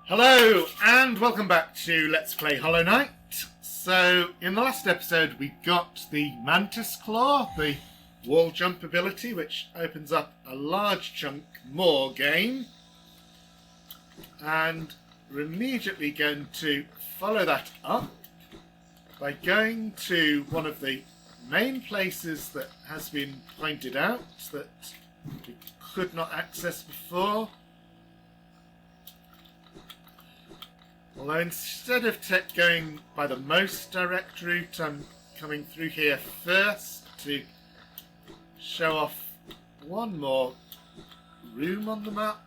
Hello and welcome back to Let's Play Hollow Knight. So in the last episode we got the Mantis Claw, the wall jump ability, which opens up a large chunk more game, and we're immediately going to follow that up by going to one of the main places that has been pointed out that we could not access before. Although instead of going by the most direct route, I'm coming through here first to show off one more room on the map,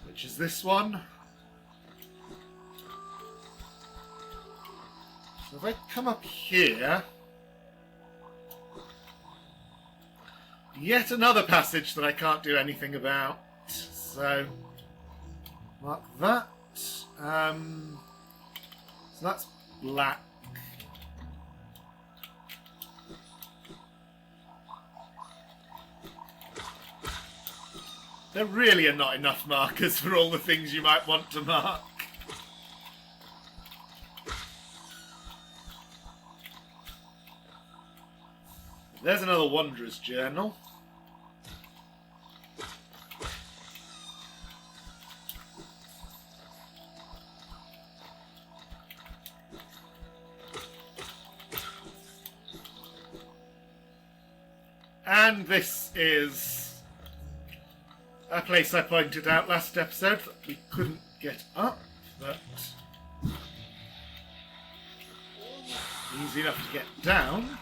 which is this one. So if I come up here, yet another passage that I can't do anything about, so mark that. So that's black. There really are not enough markers for all the things you might want to mark. There's another Wanderer's Journal. And this is a place I pointed out last episode that we couldn't get up, but easy enough to get down.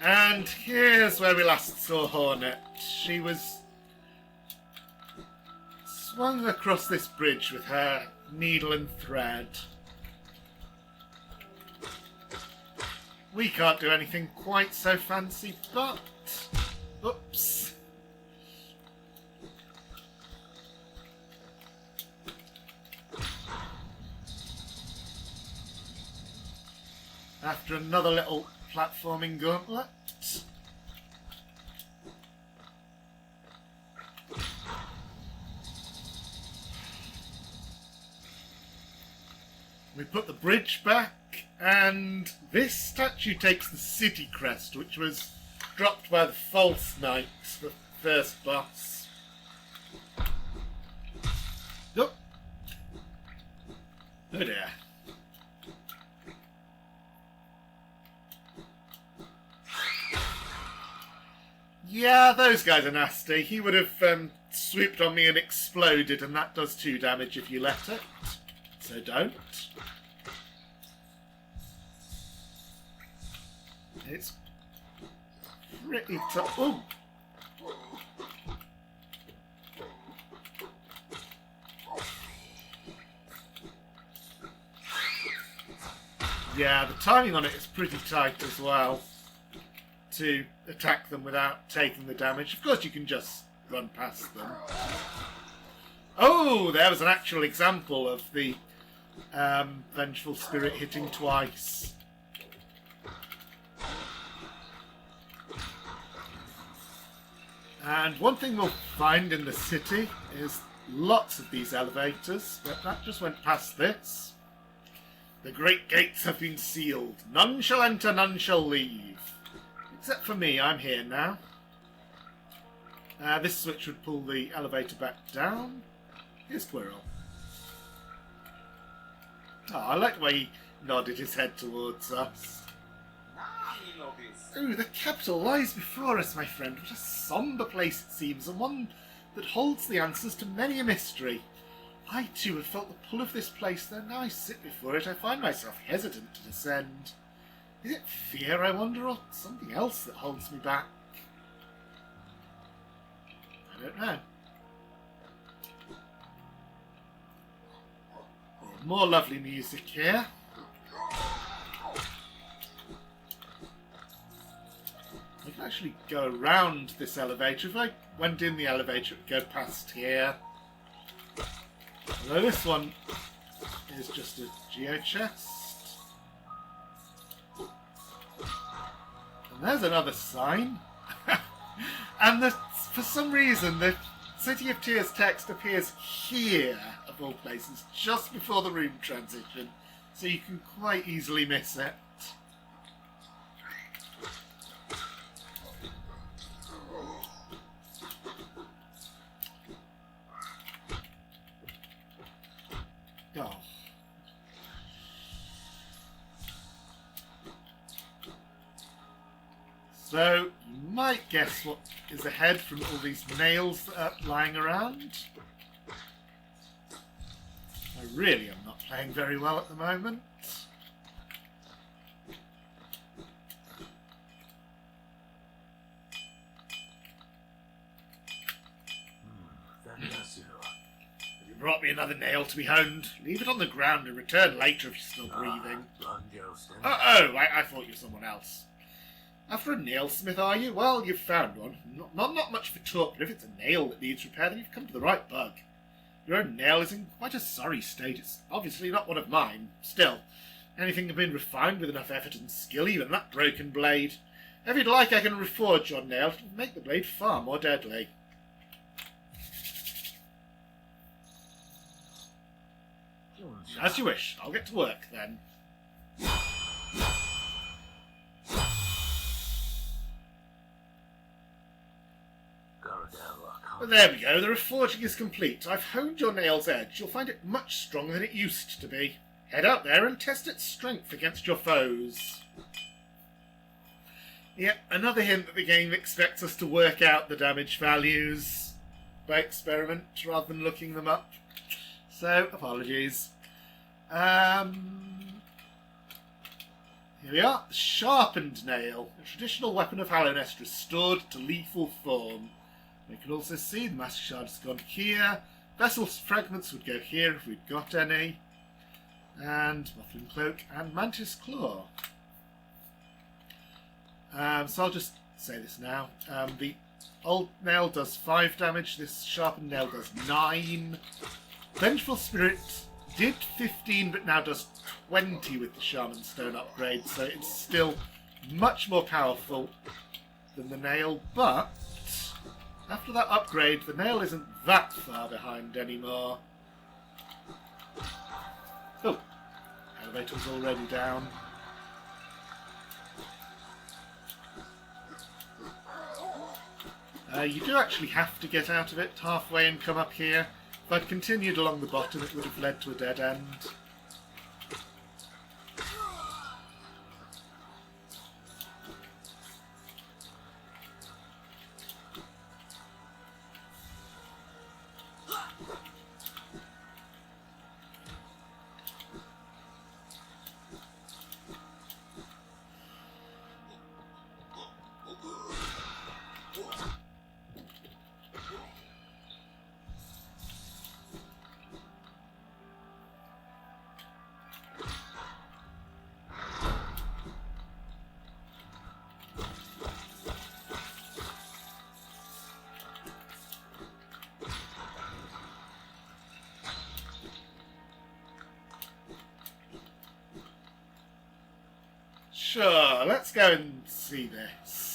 And here's where we last saw Hornet. She was swung across this bridge with her needle and thread. We can't do anything quite so fancy, but oops. After another little platforming gauntlet. We put the bridge back, and this statue takes the city crest, which was dropped by the False Knight, the first boss. Oh, oh dear. Yeah, those guys are nasty. He would have swooped on me and exploded, and that does 2 damage if you let it. So don't. It's pretty tough. Ooh. Yeah, the timing on it is pretty tight as well to attack them without taking the damage. Of course you can just run past them. Oh, there was an actual example of the Vengeful Spirit hitting twice. And one thing we'll find in the city is lots of these elevators, but that just went past this. The great gates have been sealed. None shall enter, none shall leave. Except for me, I'm here now. This switch would pull the elevator back down. Here's Squirrel. Oh, I like the way he nodded his head towards us. Ooh, the capital lies before us, my friend. What a sombre place it seems, and one that holds the answers to many a mystery. I, too, have felt the pull of this place, though now I sit before it, I find myself hesitant to descend. Is it fear, I wonder, or something else that holds me back? I don't know. More lovely music here. I can actually go around this elevator. If I went in the elevator, it would go past here. Although this one is just a geochest. And there's another sign. And for some reason, the City of Tears text appears here, of all places, just before the room transition. So you can quite easily miss it. Oh. So, you might guess what is ahead from all these nails that are lying around. I really am not playing very well at the moment. You brought me another nail to be honed. Leave it on the ground and return later if you're still breathing. Oh, I thought you were someone else. After a nailsmith, are you? Well, you've found one. Not much for talk, but if it's a nail that needs repair, then you've come to the right bug. Your own nail is in quite a sorry state. It's obviously not one of mine. Still, anything can be refined with enough effort and skill, even that broken blade. If you'd like, I can reforge your nail to make the blade far more deadly. As you wish. I'll get to work, then. Well, there we go, the reforging is complete. I've honed your nail's edge. You'll find it much stronger than it used to be. Head out there and test its strength against your foes. Yep, another hint that the game expects us to work out the damage values by experiment rather than looking them up. So, apologies. Here we are, the sharpened nail, a traditional weapon of Hallownest restored to lethal form. We can also see the master shard has gone here. Vessel fragments would go here if we'd got any. And Muffling Cloak and Mantis Claw. So I'll just say this now. The old nail does 5 damage, this sharpened nail does 9. Vengeful Spirit did 15 but now does 20 with the Shaman Stone upgrade, so it's still much more powerful than the nail, but after that upgrade, the nail isn't that far behind anymore. Oh, elevator's already down. You do actually have to get out of it halfway and come up here. If I'd continued along the bottom, it would have led to a dead end. Sure, let's go and see this.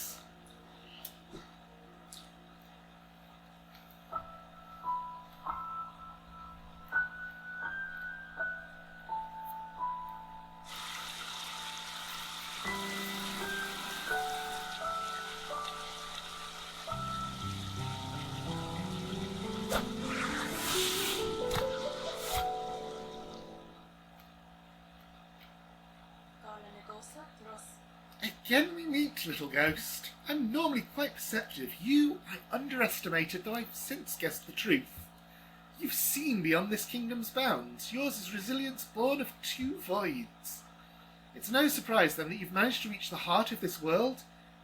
Again we meet, little ghost. I'm normally quite perceptive. You I underestimated, though I've since guessed the truth. You've seen beyond this kingdom's bounds. Yours is resilience born of 2 voids. It's no surprise, then, that you've managed to reach the heart of this world.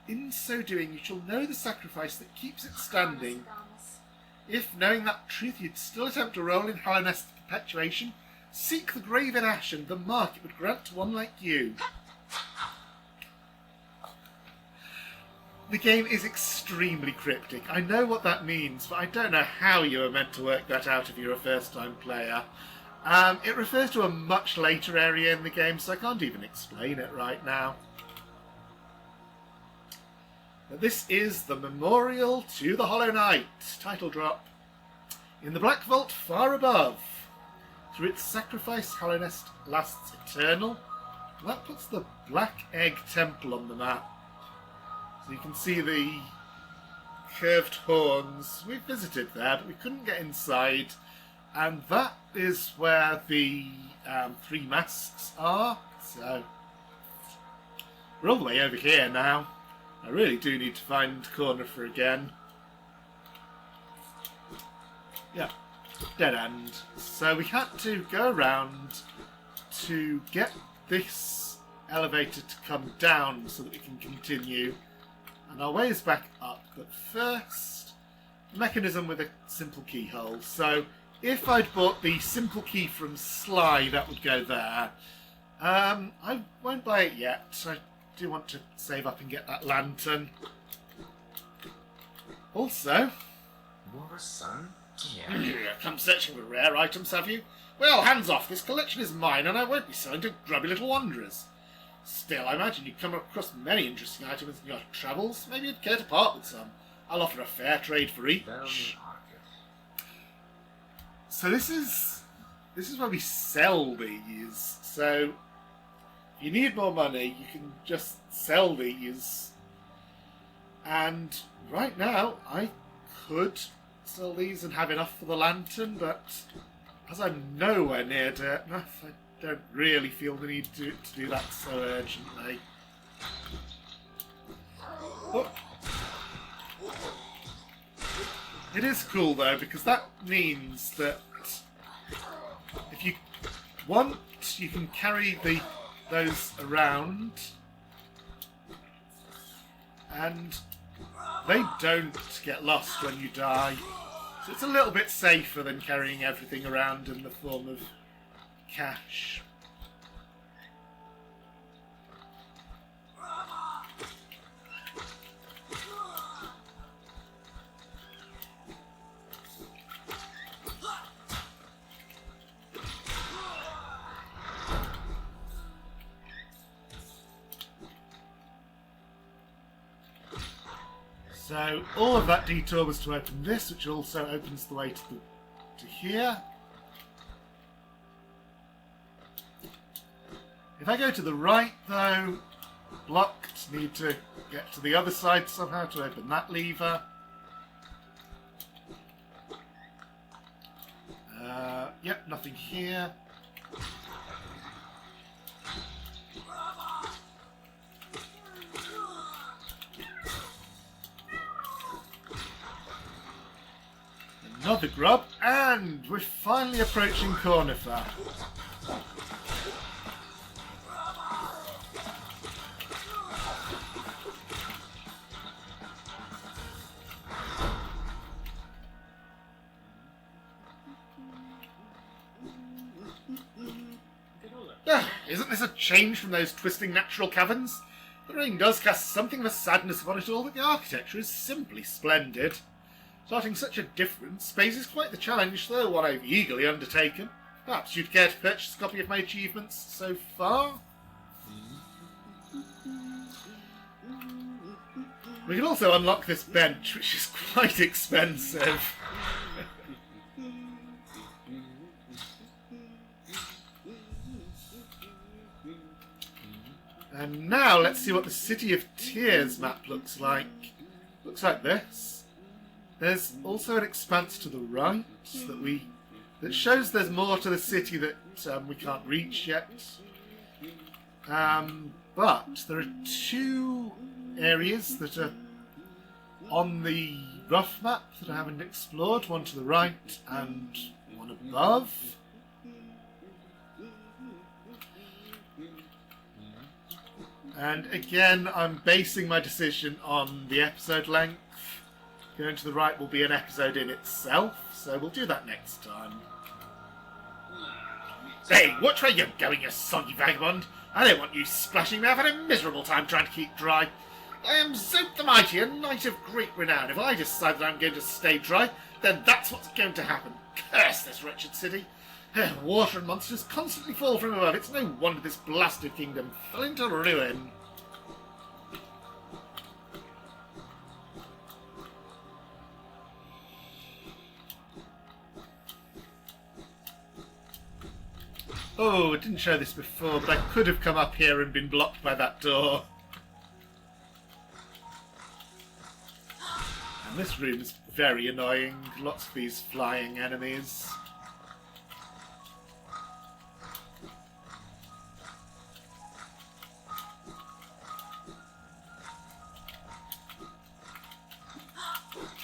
In so doing, you shall know the sacrifice that keeps it standing. If, knowing that truth, you'd still attempt a role in Hallownest's perpetuation, seek the grave in ash and the mark it would grant to one like you. The game is extremely cryptic. I know what that means, but I don't know how you are meant to work that out if you're a first-time player. It refers to a much later area in the game, so I can't even explain it right now. But this is the memorial to the Hollow Knight. Title drop. In the black vault far above, through its sacrifice, Hallownest lasts eternal. And that puts the Black Egg Temple on the map. So you can see the curved horns. We visited there, but we couldn't get inside. And that is where the 3 masks are. So we're all the way over here now. I really do need to find Cornifer again. Yeah, dead end. So we had to go around to get this elevator to come down so that we can continue. And our way is back up, but first, a mechanism with a simple keyhole. So if I'd bought the simple key from Sly, that would go there. I won't buy it yet. I do want to save up and get that lantern. Also, More son? come searching for rare items, have you? Well, hands off. This collection is mine, and I won't be selling to grubby little wanderers. Still, I imagine you've come across many interesting items in your travels. Maybe you'd care to part with some. I'll offer a fair trade for each. So this is where we sell these. So if you need more money, you can just sell these. And right now, I could sell these and have enough for the lantern, but as I'm nowhere near dirt enough, I don't really feel the need to do that so urgently. Oh. It is cool though, because that means that if you want, you can carry those around, and they don't get lost when you die. So it's a little bit safer than carrying everything around in the form of cash. So all of that detour was to open this, which also opens the way to here. If I go to the right, though, blocked, need to get to the other side somehow to open that lever. Yep, nothing here. Another grub, and we're finally approaching Cornifer. Isn't this a change from those twisting natural caverns? The rain does cast something of a sadness upon it all, but the architecture is simply splendid. Starting such a difference poses quite the challenge, though one I've eagerly undertaken. Perhaps you'd care to purchase a copy of my achievements so far? We can also unlock this bench, which is quite expensive. And now let's see what the City of Tears map looks like. Looks like this. There's also an expanse to the right that shows there's more to the city that we can't reach yet. But there are 2 areas that are on the rough map that I haven't explored. One to the right and one above. And again, I'm basing my decision on the episode length. Going to the right will be an episode in itself, so we'll do that next time. Hey, watch where you're going, you soggy vagabond! I don't want you splashing me. I've had a miserable time trying to keep dry. I am Zope the Mighty, a knight of great renown. If I decide that I'm going to stay dry, then that's what's going to happen. Curse this wretched city. Water and monsters constantly fall from above. It's no wonder this blasted kingdom fell into ruin. Oh, I didn't show this before, but I could have come up here and been blocked by that door. And this room is very annoying. Lots of these flying enemies.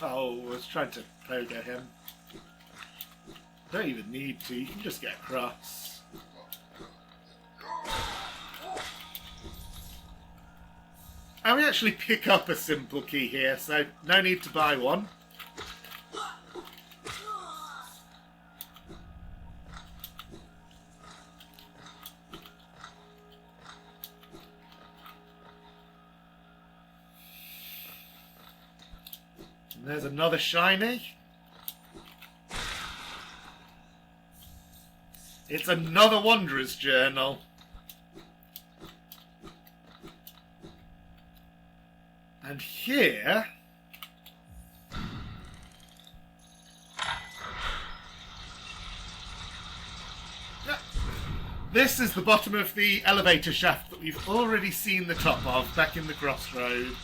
Oh, I was trying to pogo him. Don't even need to, you can just get across. And we actually pick up a simple key here, so no need to buy one. And there's another shiny. It's another Wanderer's Journal. And here... this is the bottom of the elevator shaft that we've already seen the top of back in the crossroads.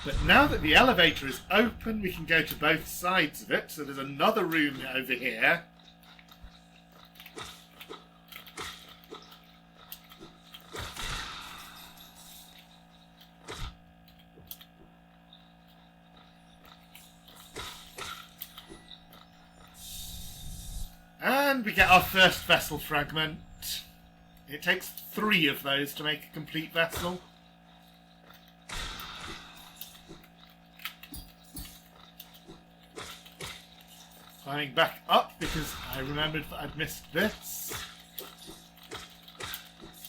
But now that the elevator is open, we can go to both sides of it. So there's another room over here. And we get our first vessel fragment. It takes 3 of those to make a complete vessel. Climbing back up because I remembered that I'd missed this.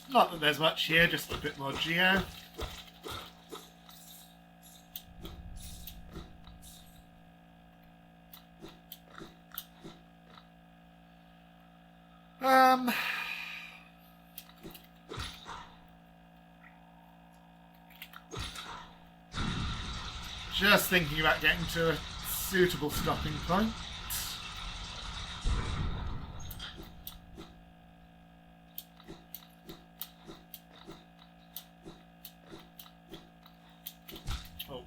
Not that there's much here, just a bit more geo. Just thinking about getting to a suitable stopping point. Oh,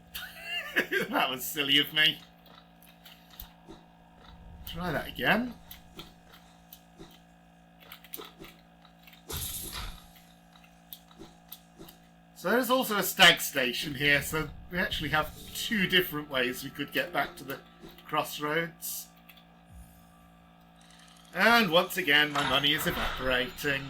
that was silly of me. Try that again. So there's also a stag station here, so we actually have 2 different ways we could get back to the crossroads. And once again, my money is evaporating.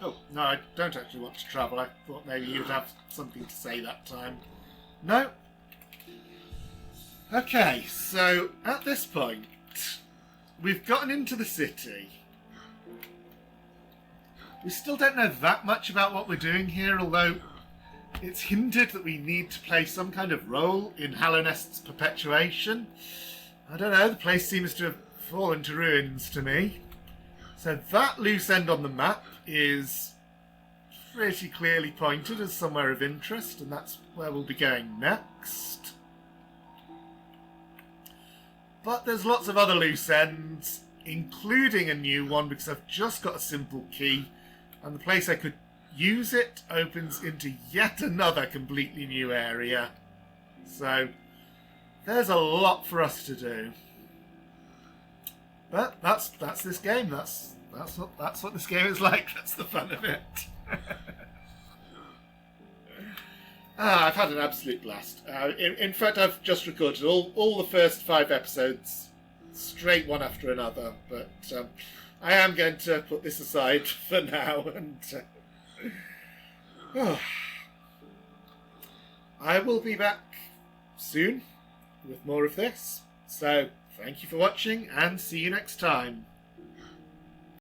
Oh, no, I don't actually want to travel. I thought maybe you'd have something to say that time. No? Okay, so at this point, we've gotten into the city. We still don't know that much about what we're doing here, although it's hinted that we need to play some kind of role in Hallownest's perpetuation. I don't know, the place seems to have fallen to ruins to me. So that loose end on the map is pretty clearly pointed as somewhere of interest, and that's where we'll be going next. But there's lots of other loose ends, including a new one because I've just got a simple key, and the place I could use it opens into yet another completely new area. So there's a lot for us to do. But that's this game. That's what this game is like. That's the fun of it. I've had an absolute blast. In fact, I've just recorded all the first 5 episodes straight one after another. But I am going to put this aside for now, and I will be back soon with more of this. So thank you for watching, and see you next time.